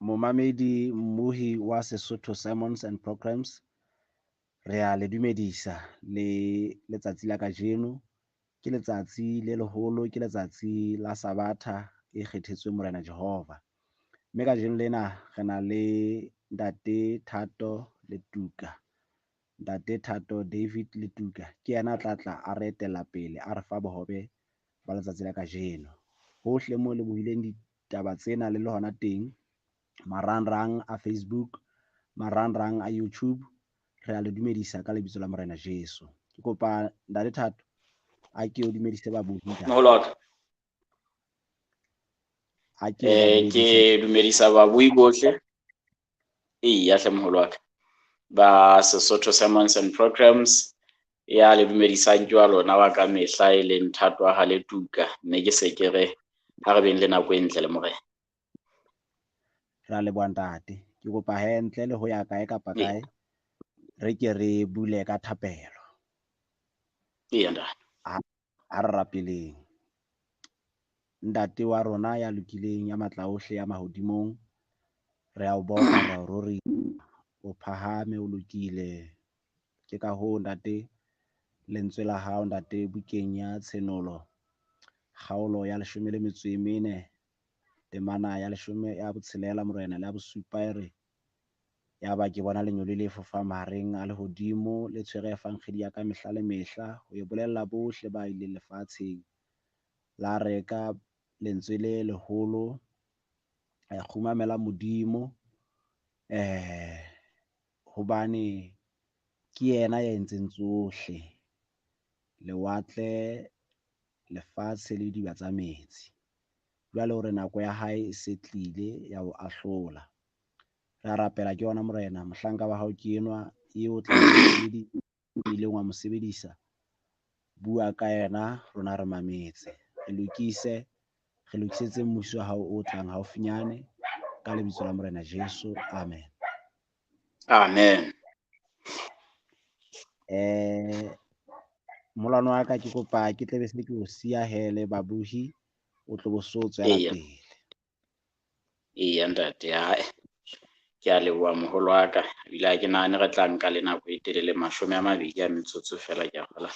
momamedi mmuhi wa Sesotho Sermons and Programs, re a le dumedisa le letsatsi la kajeno. Ke letsatsi le leholo, ke letsatsi la Sabatha e kgethetsweng Morena Jehova. Mme kajeno lena re na le Ntate Thato Letuka. Ntate Thato David Letuka ke yena a tlatla a re etella pele a re fa bohobe ba letsatsi la kajeno. Hohle mo le bohileng ditaba tsena le hona teng marangrang a Facebook, marangrang a YouTube, re a le dumedisa ka lebitso la Morena Jesu. Ke kopa Ntate Thato a ke o dumedise ba buhi. Mahlo ke dumedisa ba bui bohle. Ya hle moholo waka ba Sesotho Sermons and Programs ya le dumedisang jwa lona wa ka mehla e leng Thato ha le tuka. Mme ke se ke re ha re beng le nako e ntle le morena. Ra le bua ntate, ke kopa he ntle le ho ya kae kapa kae re ke re bule ka thapelo. Ntate. A re rapeleng. Ntate wa rona ya lokileng ya matla ohle ya mahodimong, re a o bona, re a o rori o phahame o lokile. Ke ka hoo ntate lentswe la hao ntate bukeng ya tshenolo kgaolo ya 14 temana ya 16 morena la bosupa re ya ba ke bona lenyolo le fofang mahareng a lehodimo le tshwere fangkgedi ya ka mehla le mehla ho e bolella bohle ba ile lefatsheng la reka lentswe le leholo a khumamela modimo hobane ke yena ya entseng tsohle, lewatle, lefatshe le diba tsa metsi. Jwale hore nako ya hae e setlile ya ho ahlola. Re rapela ke yona morena, mohlanka wa hao ke enwa eo tla ileng wa mo sebedisa. Bua ka yena rona re mametse. Re lokisetse mmuso wa hao o tlang haufinyane ka lebitso la Morena Jesu. Amen. Amen. Molano wa ka ke kopa ke tle be se ke o siya hele babuhi o tlo bo so tswela pele. Ntate ke a leboha moholo wa ka ebile ke nahane re tla nka le nako e telele 20 metsotso fela ke akgola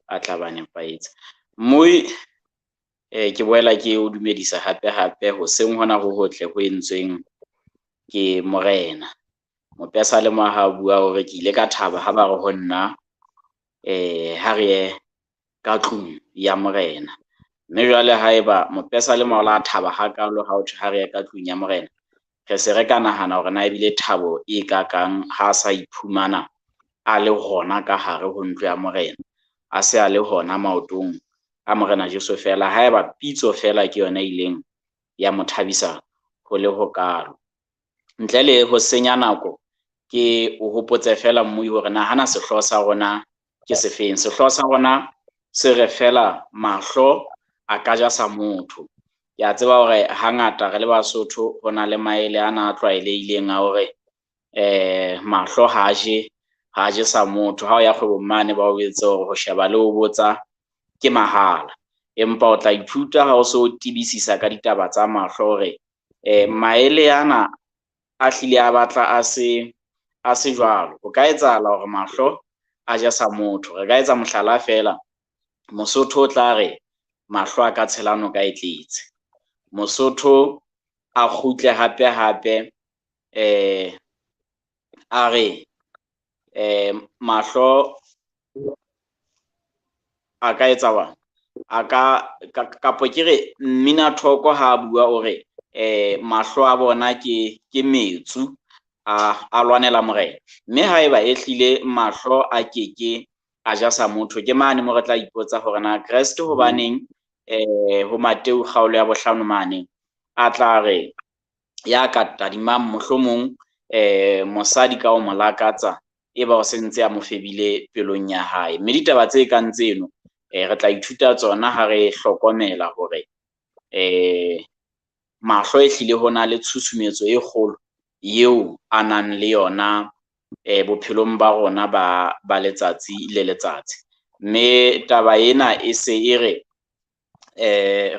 a tla ba nepaetse. Moi ke boela ke o dumedisa hape ho seng hona ho hotle ho entsweng ke morena. Mopesa le maha bua hore ke ile ka thaba ha ba re ho nna ha re ye ka tlung ya morena. Mme jwale haeba mopesa le maola a thaba hakalo ha o thwe ha re ye ka tlung ya morena, re se re ka nahana hore na ebile thabo e kakang ha sa iphumana a le hona ka hare ho ntlo ya morena, a se a le hona maotong a Morena Jesu fela, haeba pitso fela ke yona ileng ya mothabisa ho le hokalo. Ntle le ho senya nako ke o hopotse fela mmui hore nahana sehloho sa rona ke sefeng. Sehloho sa rona se re fela mahlo a ka ja sa motho. Ke a tseba hore hangata re le Basotho ho na le maele ana a tlwaelehileng a hore mahlo ha je sa motho. Ha o ya kgwebong mane ba o etse hore ho sheba le ho botsa ke mahala, empa o tla ithuta ha o so tibisisa ka ditaba tsa mahlo hore maele ana a hlile a batla a se jwalo. O ka etsahala hore mahlo a ja sa motho. Re ka etsa mohlala fela, Mosotho o tla re mahlo a ka tshelano ka e tletse. Mosotho a kgutle hape a re mahlo a ka etsa wa a ka ke re mmina thoko ha bua hore mahlo a bona ke metsu a lwanela morena. Mme haeba e hlile mahlo a keke a ja sa motho, ke mane mo re tla ipotsa hore na Kriste hobaneng ho Mateu kgaolo ya 5 mane a tla re ya ka tadimang mohlomong mosadi ka o molakatsa e ba o sentse a mo febile pelong ya hae. Mme ditaba tse kang tseno re tla ithuta tsona ha re hlokomela hore mahlo e hlile hona le tshusumetso e kgolo eo a nang le yona bophelong ba rona ba letsatsi le letsatsi. Mme taba ena e se e re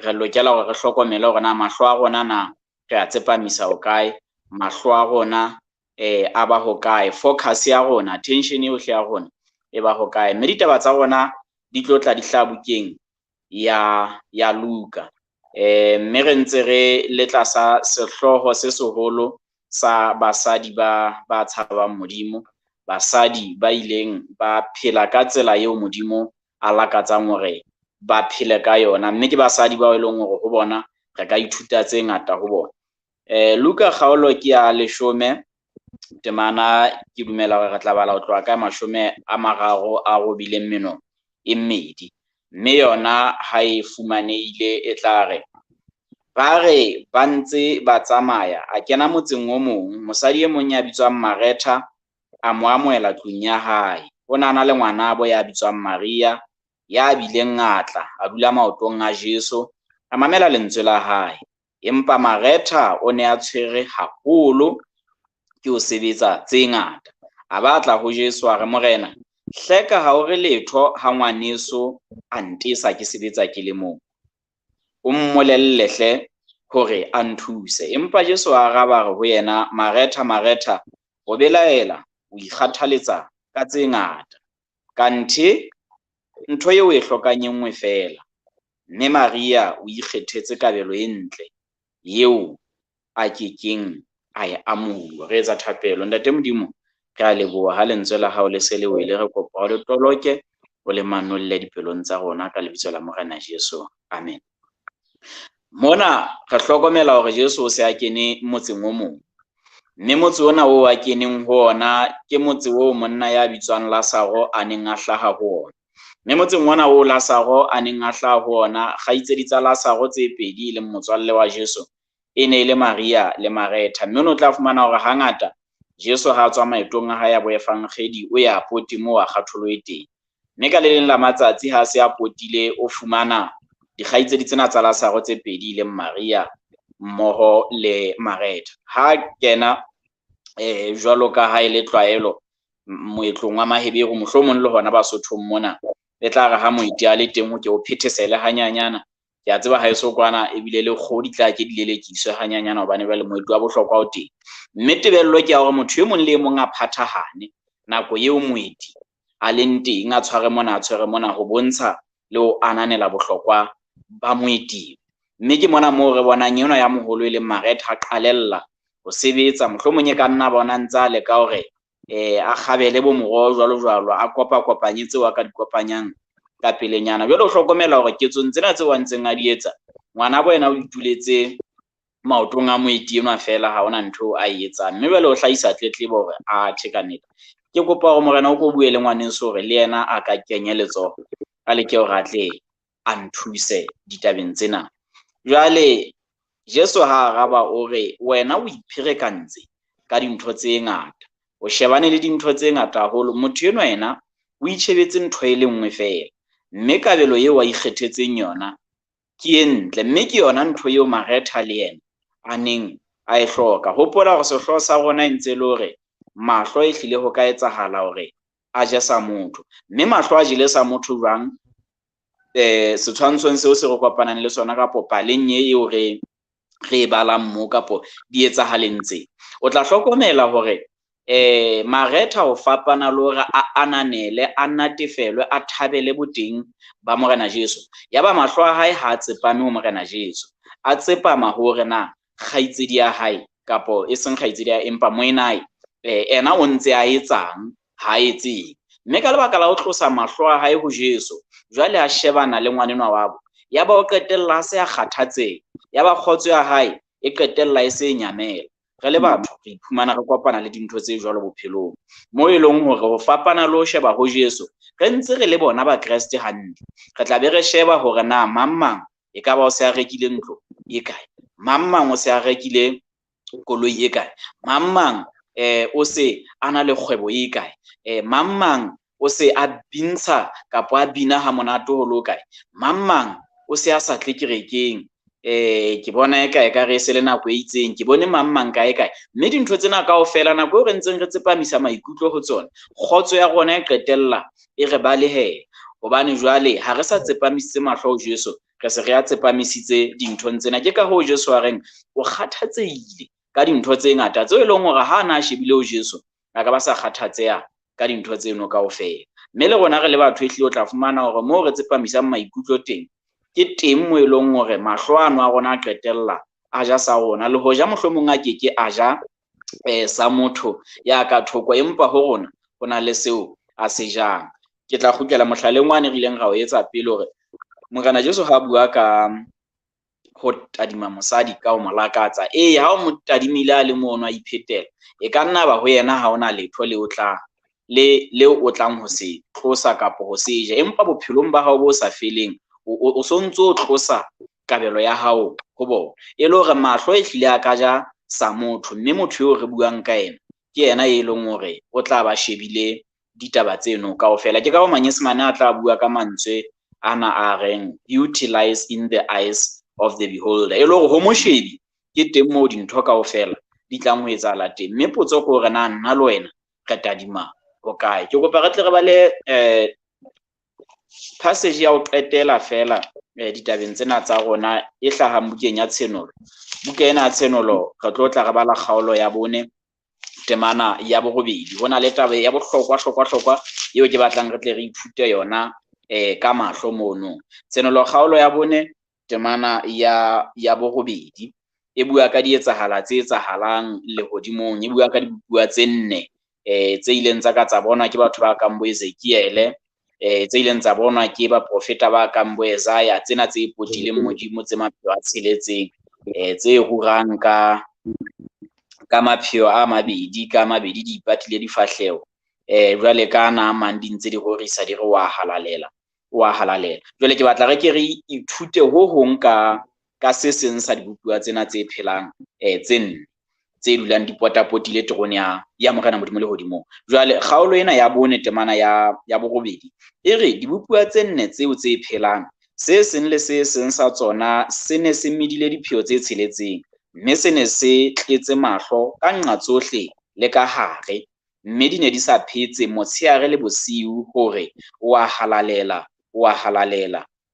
re lokela hore re hlokomele hore na mahlo a rona na re a tsepamisa o kae, mahlo a rona a ba hokae, focus ya rona, attention yohle ya rona e ba hokae. Mme ditaba tsa rona di tlo tla di hlabukeng ya Luka. Mme re ntse re le tlasa sehloho se seholo sa basadi ba tshabang Modimo, basadi ba ileng ba phela ka tsela eo Modimo a lakatsang hore ba phele ka yona, mme ke basadi bao e leng hore ho bona re ka ithuta tse ngata ho bona. Luka kgaolo ke ya 10, temana ke dumela hore re tla bala ho tloha ka 32 e mmedi, mme yona ha e fumanehile e tla re, ba re ba ntse ba tsamaya a kena motseng o mong, mosadi e mong ya bitswang Maretha a mo amohela tlung ya hae. O na le ngwanabo ya bitswang Maria ya bileng ngatla a dula maotong a Jesu a mamela lentswe la hae, empa Maretha o ne a tshwere haholo ke ho sebetsa tse ngata. A batla ho Jesu a re, Morena, hleka ha o re letho ha ngwaneso a ntesa ke sebetsa ke le moo, o mmolelle hle hore a nthuse. Empa Jesu a araba re ho yena, Maretha, Maretha, o belaela, o ikgathaletsa ka tse ngata, kanthe ntho eo e hlokang e nngwe fela, mme Maria o ikgethetse kabelo e ntle eo a kekeng a e amohwa. Re etsa thapelo. Ntate Modimo, re a leboha ha lentswe la hao le se le wele, re kopa o le toloke o le manolle dipelong tsa rona ka lebitso la Morena Jesu, amen. Mona re hlokomela hore Jesu o se a kene motseng o mong, mme motse ona o a keneng ho ona ke motse o monna ya bitswang Lazaro a neng a hlaha ho ona. Mme motseng ona o Lazaro a neng a hlaha ho ona, kgaitsedi tsa Lazaro tse pedi le motswalle wa Jesu e ne le Maria le Maretha. Mme o tla fumana hore hangata Jesu ha tswa maetong a hae a boefangedi o ya poti moo a kgatholoe teng. Mme ka le leng la matsatsi ha se a potile o fumana dikgaitsedi tsena tsa Lazaro tse pedi le Maria mmoho le Maretha. Ha kena jwalo ka ha ile tlwaelo moetlong wa maheberu, mohlomong le hona Basothong mona, e tla re ha moeti a le teng o ke o phethesele hanyanyana. Ke a tseba ha e so kwana ebile le kgodi tla ke di lelekiswe hanyanyana hobane ba le moeti wa bohlokwa o teng. Mme tebello ke ya hore motho e mong le e mong a phathahane nako eo moeti a leng teng, a tshware mona ho bontsha le ho ananela bohlokwa ba moeti. Mme ke mona moo re bonang enwa ya moholo e leng Maretha a qalella ho sebetsa, mohlomong e ka nna bona ntsa le ka hore a kgabele bo moroho jwalo a kopanyetse tseo a ka di kopanyang ka pelenyana. Jwale o hlokomela hore ketsong tsena tseo a ntseng a di etsa, ngwana bo yena o ituletse maotong a moeti enwa fela, ha ona ntho a e etsang. Mme jwale o hlahisa tletlebo hore a tjhekaneta, ke kopa hore Morena o ko bue le ngwaneso hore le yena a ka kenya letsoho a leke hore a tle a nthuse ditabeng tsena. Jwale Jesu ha araba o re, wena o ipherekantse ka dintho tse ngata, o shebane le dintho tse ngata haholo. Motho enwa yena o itjhebetse ntho e le nngwe fela, mme kabelo eo a ikgethetseng yona ke e ntle, mme ke yona ntho eo Maretha le yena a neng a e hloka. Hopola hore sehloho sa rona e ntse le hore mahlo e hlile ho ka etsahala hore a je sa motho, mme mahlo a jele sa motho jwang? Setshwantshong seo se re kopanang le sona kapo paleng eo re e balang moo kapo di etsahaleng tse, o tla hlokomela hore Maretha ho fapana le hore a ananele, a natefelwe, a thabele boteng ba Morena Jesu, yaba mahlo a hae ha tsepame ho Morena Jesu, a tsepama hore na kgaitsedi ya hae kapo e seng kgaitsedi ya empa moenae ena o ntse a etsang ha etseng. Mme ka lebaka la ho tlosa mahlo a hae ho Jesu, jwale a shebana le ngwanenwa wabo, yaba o qetella se a kgathatseha, yaba kgotso ya hae e qetella e se nyamela. Re le batho re iphumana re kopana le dintho tse jwalo bophelong, moo e leng hore ho fapana le ho sheba ho Jesu, re ntse re le bona ba Kreste hantle, re tla be re sheba hore na mang e ka ba o se a rekile ntlo e kae, mang o se a rekile koloi e kae, mang o se a na le kgwebo e kae, mang o se a bintsha kapo a bina ha monate ho lo kae, mang o se a sa tle kerekeng, ke bona e kae ka re se le nako e itseng, ke bone mang kae, mme dintho tsena kaofela nako eo re ntseng re tsepamisa maikutlo ho tsona, kgotso ya rona e qetella e re balehela, hobane jwale ha re sa tsepamisitse mahlo ho Jesu, re se re a tsepamisitse dinthong tsena. Ke ka hoo Jesu a reng o kgathatsehile ka dintho tse ngata tseo e leng hore ha na shebile o Jesu a ka ba sa kgathatseha ka dintho tseno kaofela. Mme le rona re le batho ehlile o tla fumana hore moo re tsepamisang maikutlo teng ke teng moo e leng hore mahlo ano a rona a qetella a ja sa rona, le hoja mohlomong a keke a ja sa motho ya ka thoko, empa ho rona ho na le seo a se jang. Ke tla kgutlela mohlaleng wane re ileng ra o etsa pele hore Morena Jesu ha bua ka ho tadima mosadi ka ho mo lakatsa, ha o mo tadimile a le mono a iphetela, e ka nna ba ho yena ha ona letho leo o tlang ho se tlosa kapo ho se ja, empa bophelong ba hao bo sa feleng o sontso o tlosa kabelo ya hao ho bona. E le hore mahlo e hlile a ka ja sa motho, mme motho eo re buang ka ena ke yena e leng hore o tla ba shebile ditaba tseno kaofela. Ke ka ho manyesemane a tla bua ka mantswe ana a reng beauty lies in the eyes of the beholder, e le hore ho moshebi ke teng moo dintho kaofela di tlang ho etsahala teng. Mme potso ke hore na nna le wena re tadima ho kae? Ke kopa re tle re bale passage ya ho qetela fela ditabeng tsena tsa rona e hlahang bukeng ya Tshenolo. Buka ena ya Tshenolo re tlo tla re bala kgaolo ya 4 temana ya 8. Hona le taba ya bohlokwa eo ke batlang re tle re ithute yona ka mahlo mono. Tshenolo kgaolo ya 4 temana ya 8 e bua ka dietsahala tse etsahalang lehodimong, e bua ka dibupuwa tse 4 tse ileng tsa ka tsa bonwa ke batho ba kang bo Ezekiel, tse ileng tsa bonwa ke baprofeta ba kang bo Isaiah, tsena tse potileng Modimo tse mapheo a tsheletseng, tse hurang ka mapheo a mabedi di ipatile difahleho, jwale ka na mang di ntse di rorisa di re wa halalela. Jwale ke batla re ke re ithute ho hong ka se seng sa dibupuwa tsena tse phelang tse dulang dipotapotile terone ya Morena Modimo le hodimo. Jwale kgaolo ena ya 4 temana ya 8 e re dibupuwa tse 4 tseo tse phelang, se seng le se seng sa tsona se ne se medile dipheo tse tsheletseng, mme se ne se tletse mahlo ka nqa tsohle le ka hare, mme di ne di sa phetse motshehare le bosiu hore wa halalela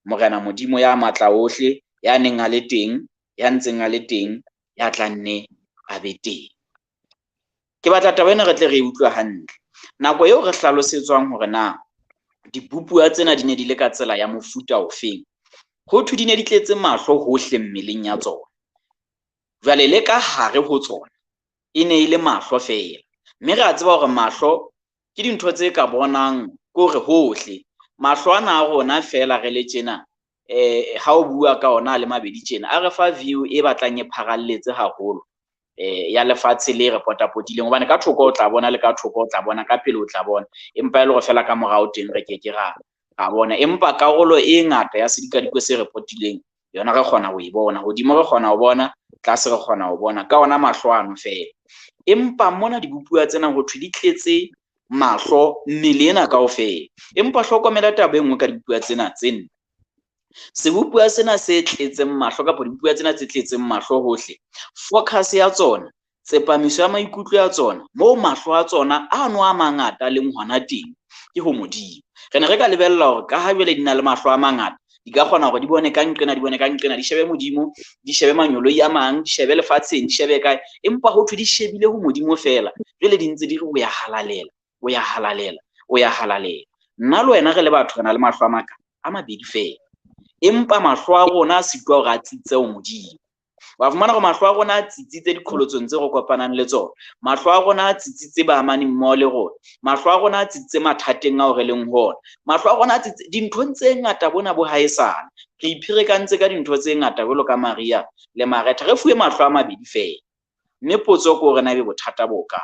Morena Modimo ya matla ohle, ya neng a le teng, ya ntseng a le teng, ya tlanne a be teng. Ke batla taba ena re tle re utlwa hantle. Nako eo re hlalosetswang hore na dibupuwa tsena di ne di le ka tsela ya mofuta ofeng, ho thu di ne di tletse mahlo hohle mmeleng ya tsona. Jwale le ka hare ho tsona e ne ile mahlo fela, mme re a tseba hore mahlo ke dintho tse ka bonang kore hohle. Mahlo ana a rona fela re le tjena ha o bua ka ona le mabedi tjena a re fa view e batlang e pharalletse haholo ya lefatshe le re potapotileng, hobane ka thoko o tla bona, le ka thoko o tla bona, ka pele o tla bona, empa e le go fela ka morao teng re ke ra bona. Empa karolo e ngata ya sedikadiko se re potileng yona re kgona ho e bona, hodimo re kgona ho bona, tlase re kgona ho bona ka ona mahlo ano fela. Empa mona dibupuwa tsena ho thwe di tletse mahlo mmele ena kaofela. Empa hlokomela taba e nngwe ka dibupuwa tsena tse 4. Sebupuwa sena se tletseng mahlo kapa dibupuwa tsena tse tletseng mahlo hohle, focus ya tsona, tsepamiso ya maikutlo ya tsona, moo mahlo a tsona ano a mangata leng hona teng ke ho Modimo. Re ne re ka lebella hore ka ha jwale di na le mahlo a mangata, di ka kgona hore di bone ka nqena, di shebe Modimo, di shebe manyoloi a mang, di shebe lefatsheng, di shebe kae, empa ho thwe di shebile ho Modimo fela. Jwale di ntse di re o ya halalela. Nna le wena re le batho re na le mahlo a mabedi fela, empa mahlo a rona a sitwa hore a tsitse ho Modimo. Wa fumana hore mahlo a rona a tsitsitse dikholotsong tse re kopanang le tsona, mahlo a rona a tsitsitse baamaneng mmoho le rona, mahlo a rona a tsitsitse mathateng ao re leng hona, mahlo a rona a tsitsitse dinthong tse ngata bona bo haesane. Re iphirekantse ka dintho tse ngata jwalo ka Maria le Maretha, re fuwe mahlo a mabedi fela. Mme potso ke hore na ebe bothata bo ka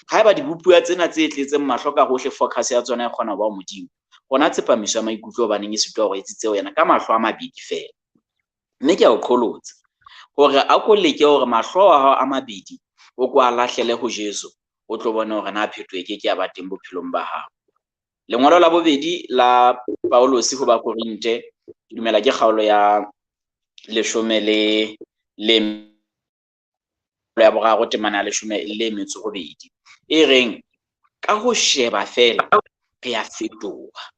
haeba dibupuwa tsena tse tletseng mahlo ka hohle focus ya tsona e kgona ho ba Modimo, hona tsepamiso ya maikutlo hobaneng e sitwa hore e tsitse ho yena ka mahlo a mabedi fela. Mme ke a o qholotsa hore a ko leke hore mahlo a hao a mabedi o ko a lahlele ho Jesu, o tlo bona hore na phetho e ke ya ba teng bophelong ba hao. Lengwalo la 2 la Paulus ho ba Korinte, ke dumela ke kgaolo ya 10 ya 3 temana ya 18 e reng ka ho sheba fela re a fetoha.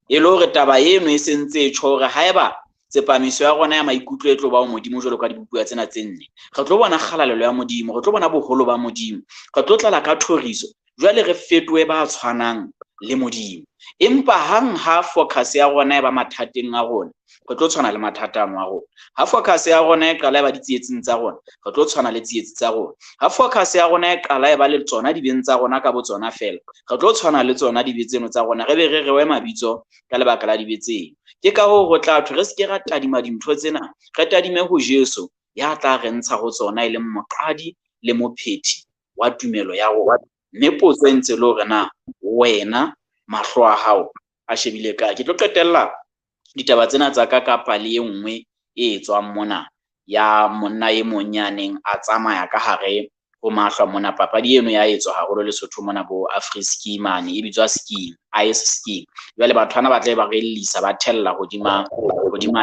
E le hore taba eno e sentse e tjho hore haeba tsepamiso ya rona ya maikutlo e tlo ba modimo jwalo ka dibupuwa tsena tse nne. Re tlo bona kgalalelo ya modimo, re tlo bona boholo ba modimo, re tlo tlala ka thoriso, jwale re fetohe ba tshwanang le modimo. Empa hang ha focus ya rona e ba mathateng a rona, re tlo tshwana le mathata a rona. Ha focus ya rona e qala e ba ditsietsing tsa rona, re tlo tshwana le tsietsi tsa rona. Ha focus ya rona e qala e ba le tsona dibeng tsa rona ka bo tsona fela, re tlo tshwana le tsona dibe tseno tsa rona, re be re rewe mabitso ka lebaka la dibe tseno. Ke ka hoo ho tla thwe re seke ra tadima dintho tsena, re tadime ho Jesu ya tla re ntsha ho tsona e leng moqadi le mophethi wa tumelo ya rona. Mme potso e ntse le hore na wena mahlo a hao a shebile kae? Ke tlo qetella ditaba tsena tsa ka pale e nngwe e tswang mona ya monna e monyaneng a tsamaya ka hare ho mahlo mona. Papadi eno ya etswa haholo Lesotho mona bo Afri-ski mane, e bitswa skiing, ice skiing. Jwale batho bana ba tla ba rellisa, ba thella hodima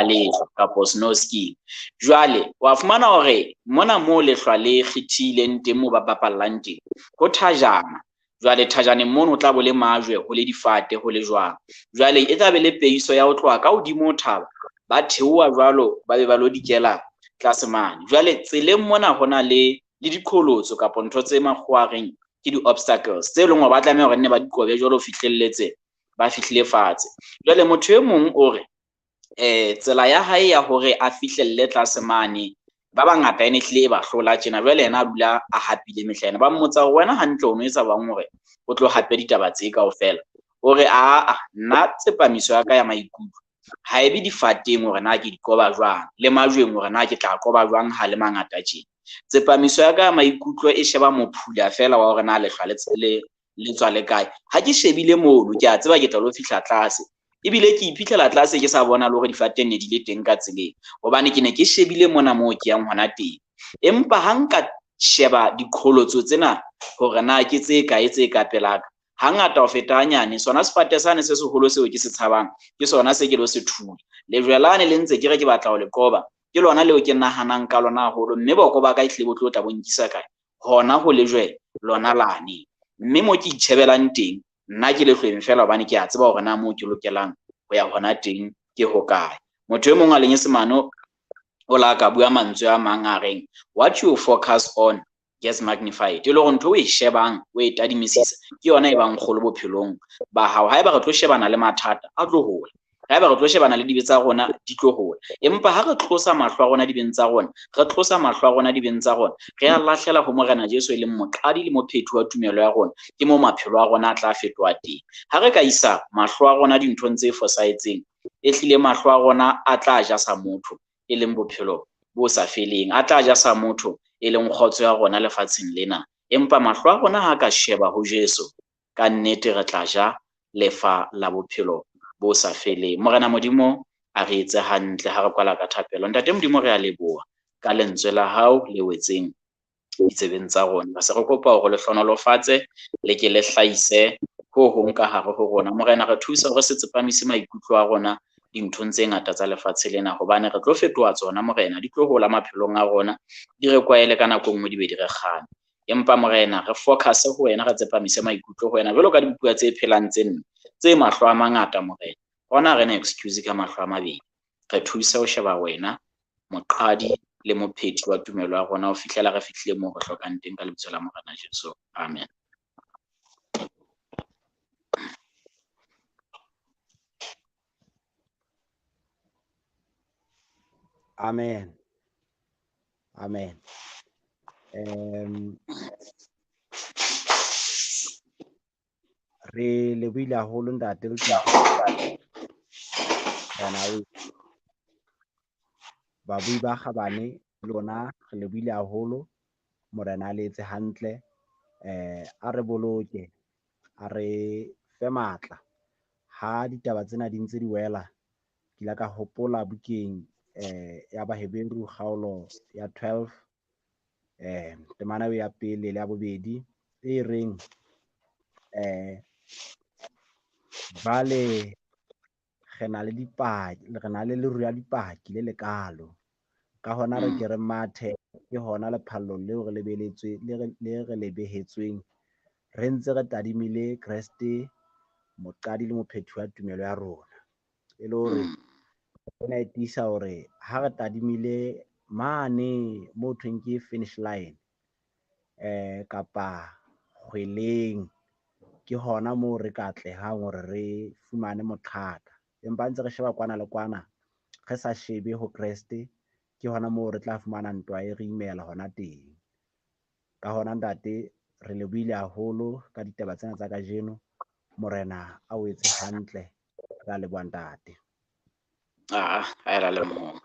lehlwa kapo snow skiing. Jwale wa fumana hore mona mo lehlwa le kgethileng teng moo ba bapallang teng ho thajana. Jwale thajaneng mono o tla bo le majwe, ho le difate, ho le jwang. Jwale e tla be le peiso ya ho tloha ka hodimo ho thaba, ba theoha jwalo ba be ba lo dikela tlase mane. Jwale tseleng mona hona le diqholotso kapo ntho tse makgwareng ke di-obstacles tse leng hore ba tlameha hore nne ba di qobe jwalo fihlelletse ba fihlile fatshe. Jwale motho e mong o re tsela ya hae ya hore a fihlelle tlase mane, ba bangata ene hlile e ba hlola tjena. Jwale yena a dula a hapile mehlaena, ba mmotsa hore wena hantle o no etsa bang hore o tlo hape ditaba tse kaofela. O re nna tsepamiso ya ka ya maikutlo ha ebe difateng hore na ke di qoba jwang, le majweng hore na ke tla qoba jwang ha le mangata tjena. Tsepamiso ya ka ya maikutlo e sheba mophula fela wa hore na lehlwa le tswa le kae. Ha ke shebile mono, ke a tseba ke tla lo fihla tlase, ebile ke iphitlhela tlase ke sa bona le hore difateng ne di le teng ka tseleng, hobane ke ne ke shebile mona moo ke yang hona teng. Empa ha nka sheba diqholotso tsena hore na ke tse kae tse ka pelaka, hangata ho feta hanyane sona sefate sane se seholo seo ke se tshabang ke sona se ke lo se thula. Lejwelane le ntse ke re ke batla ho le qoba, ke lona leo ke nahanang ka lona haholo, mme boko ba ka ehlile bo tlo tla bo nkisa kae, hona ho lejwe lona lane. Mme mo ke itjhebelang teng nna ke lehlweng fela, hobane ke a tseba hore na moo ke lokelang ho ya hona teng ke hokae. Motho e mong a lenyesemane o la ka bua mantswe a mang a reng what you focus on gets magnified. E le hore ntho o e shebang o e tadimisisa ke yona e bang kgolo bophelong ba hao. Haeba re tlo shebana le mathata a tlo hola, haeba re tlo shebana le dibe tsa rona di tlo hola, empa ha re tlosa mahlo a rona dibeng tsa rona, re tlosa mahlo a rona dibeng tsa rona, re a lahlela ho Morena Jesu e leng moqadi le mophethi wa tumelo ya rona, ke mo maphelo a rona a tla fetoha teng. Ha re ka isa mahlo a rona dinthong tse fosahetseng, e hlile mahlo a rona a tla ja sa motho e leng bophelo bo sa feleng, a tla ja sa motho e leng kgotso ya rona lefatsheng lena. Empa mahlo a rona ha ka sheba ho Jesu, ka nnete re tla ja lefa la bophelo bo sa feleng. Morena Modimo a re etse hantle ha re kwala ka thapelo. Ntate Modimo re a leboha ka lentswe la hao le wetseng ditsebeng tsa rona. Se re kopa hore le hlonolofatse le ke le hlahise ho hong ka hare ho rona. Morena re thusa hore se tsepamise maikutlo a rona dinthong tse ngata tsa lefatshe lena, hobane re tlo fetoha tsona Morena, di tlo hola maphelong a rona, di re kwaele ka nako nngwe di be di re kgane. Empa Morena re focus ho wena, re tsepamise maikutlo ho wena jwalo ka dibupuwa tse phelang tse mahlo a mangata. Morena hona re na excuse ka mahlo a mabedi, re thuse ho sheba wena moqadi le mophethi wa tumelo ya rona ho fihlela re fihlile moo re hlokang teng, ka lebitso la Morena Jesu, amen. Amen. Amen. Re lebohile haholo ntate babui ba kgabane lona, re lebohile haholo. Morena a le etse hantle, a re boloke, a re fe matla. Ha ditaba tsena di ntse di wela, ke la ka hopola bukeng ya Baheberu kgaolo ya 12 temana ya pele le ya bobedi e reng vale re na le leru ya dipaki le lekalo, ka hona re ke re mathe, ke hona lephallong leo re re lebehetsweng, re ntse re tadimile Kreste moqadi le mophethi wa tumelo ya rona, e le hore ena e tiisa hore ha re tadimile mane mo thweng ke finish line, kapa kgweleng, ke hona moo re ka atlehang hore re fumane moqhaka. Empa ntse re sheba kwana le kwana, re sa shebe ho kreste, ke hona moo re tla fumana ntwa e re imela hona teng. Ka hona ntate, re lebohile haholo ka ditaba tsena tsa kajeno. Morena a o etse hantle, re a leboha ntate. Ha e la Lebohong.